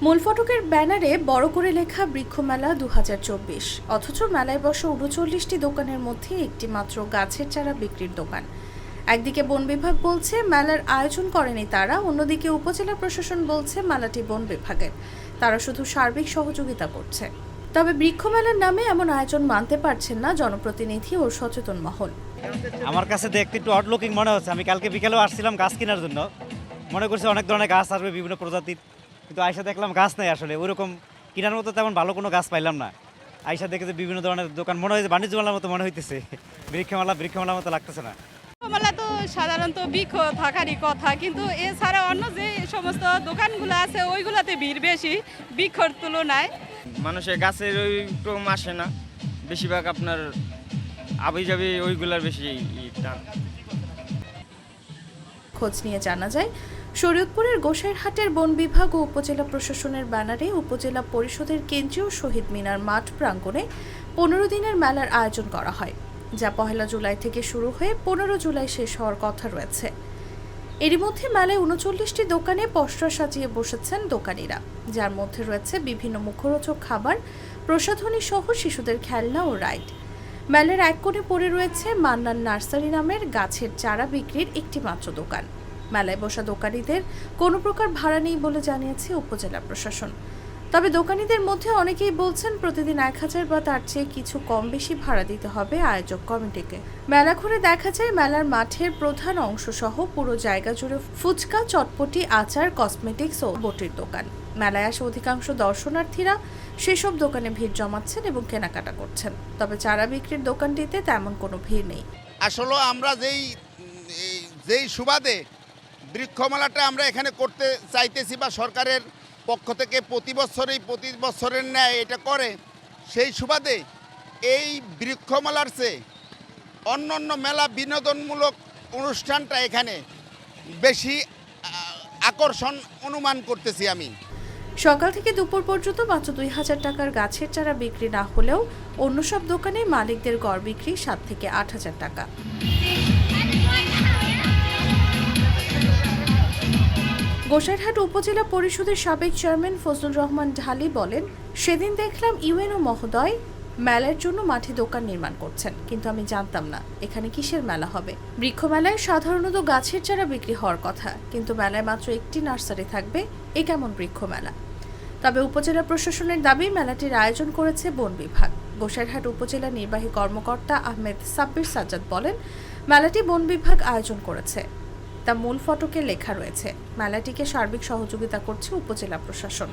মূল ফটকের ব্যানারে বড় করে লেখা বৃক্ষমেলা ২০২৪, অথচ মেলায় বসা ৩৯টি দোকানের মধ্যে একটি মাত্র গাছের চারা বিক্রির দোকান। একদিকে বন বিভাগ বলছে মেলার আয়োজন করেনি তারা, অন্যদিকে উপজেলা প্রশাসন বলছে মেলাটি বন বিভাগের, তারা শুধু সার্বিক সহযোগিতা করছে। তবে বৃক্ষমেলার নামে এমন আয়োজন মানতে পারছেন না জনপ্রতিনিধি ও সচেতন মহল। আমার কাছে দেখতে একটু অড লুকিং মনে হচ্ছে। আমি কালকে বিকেলেও আসছিলাম গাছ কেনার জন্য, মনে করছি অনেক ধরনের গাছ আসবে বিভিন্ন প্রজাতির, কিন্তু আইসা দেখলাম গাছ নেই। আসলে ওইরকম কেনার মতো তেমন ভালো কোনো গাছ পাইলাম না। আইসা দেখে যে বিভিন্ন ধরনের দোকান, মনে হয় বাণিজ্য মেলার মতো মনে হইতেছে, বৃক্ষমেলার মতো লাগতেছে না। মেলা তো সাধারণত বৃক্ষ থাকারই কথা, কিন্তু এছাড়া অন্য যে সমস্ত দোকানগুলো আছে ওইগুলোতে ভিড় বেশি বৃক্ষর তুলনায়। মানুষের গাছের ওই কম আসে না, বেশিরভাগ আপনার আবি যাবি ওইগুলার বেশি টান। খোঁজ নিয়ে জানা যায়, শরীয়তপুরের গোসাইরহাটের বন বিভাগ ও উপজেলা প্রশাসনের ব্যানারে উপজেলা পরিষদের কেন্দ্রীয় শহীদ মিনার মাঠ প্রাঙ্গণে ১৫ দিনের মেলার আয়োজন করা হয়, যা ১ জুলাই থেকে শুরু হয়ে ১৫ জুলাই শেষ হওয়ার কথা রয়েছে। এরই মধ্যে মেলায় ৩৯টি দোকানে পসরা সাজিয়ে বসেছেন দোকানিরা, যার মধ্যে রয়েছে বিভিন্ন মুখরোচক খাবার, প্রসাধনী সহ শিশুদের খেলনা ও রাইড। মেলার এক কোণে পড়ে রয়েছে মান্নান নার্সারি নামের গাছের চারা বিক্রির একটি মাত্র দোকান। মেলায় বসা দোকানিদের কোনো প্রকার ভাড়া নেই বলে জানিয়েছে উপজেলা প্রশাসন। তবে দোকানিদের মধ্যে অনেকেই বলছেন প্রতিদিন ১,০০০ বা তার চেয়ে কিছু কম বেশি ভাড়া দিতে হবে আয়োজক কমিটিকে। মেলা ঘুরে দেখা যায় মেলার মাঠের প্রধান অংশ সহ পুরো জায়গা জুড়ে ফুচকা, চটপটি, আচার, কসমেটিক্স ও বটির দোকান। মেলায় আসা অধিকাংশ দর্শনার্থীরা সেসব দোকানে ভিড় জমাচ্ছেন এবং কেনাকাটা করছেন। তবে চারা বিক্রির দোকানটিতে তেমন কোনো ভিড় নেই। আসলে আমরা যেই সুবাদে বৃক্ষমেলাটা আমরা এখানে করতে চাইতেছি বা সরকারের পক্ষ থেকে প্রতি বছরের ন্যায় এটা করে, সেই সুবাদে এই বৃক্ষমেলার চেয়ে অন্য মেলা বিনোদনমূলক অনুষ্ঠানটা এখানে বেশি আকর্ষণ অনুমান করতেছি আমি। সকাল থেকে দুপুর পর্যন্ত মাত্র ২,০০০ টাকার গাছের চারা বিক্রি না হলেও অন্য সব দোকানে মালিকদের গড় বিক্রি ৭ থেকে ৮,০০০ টাকা। গোসাইরহাট উপজেলা পরিষদের সাবেক চেয়ারম্যান ফজলুর রহমান ঢালি বলেন, সেদিন দেখলাম ইউএনও মহোদয় মেলার জন্য মাঠে দোকান নির্মাণ করছেন, কিন্তু আমি জানতাম না এখানে কিসের মেলা হবে। বৃক্ষ মেলায় সাধারণত গাছের চারা বিক্রি হওয়ার কথা, কিন্তু মেলায় মাত্র একটি নার্সারি থাকবে, এ কেমন বৃক্ষ মেলা? তবে উপজেলা প্রশাসনের দাবি মেলাটির আয়োজন করেছে বন বিভাগ। গোসাইরহাট উপজেলা নির্বাহী কর্মকর্তা আহমেদ সাব্বির সাজ্জাদ বলেন, মেলাটি বন বিভাগ আয়োজন করেছে, তা মূল ফটকে লেখা রয়েছে। মেলাটিকে সার্বিক সহযোগিতা করছে উপজেলা প্রশাসন।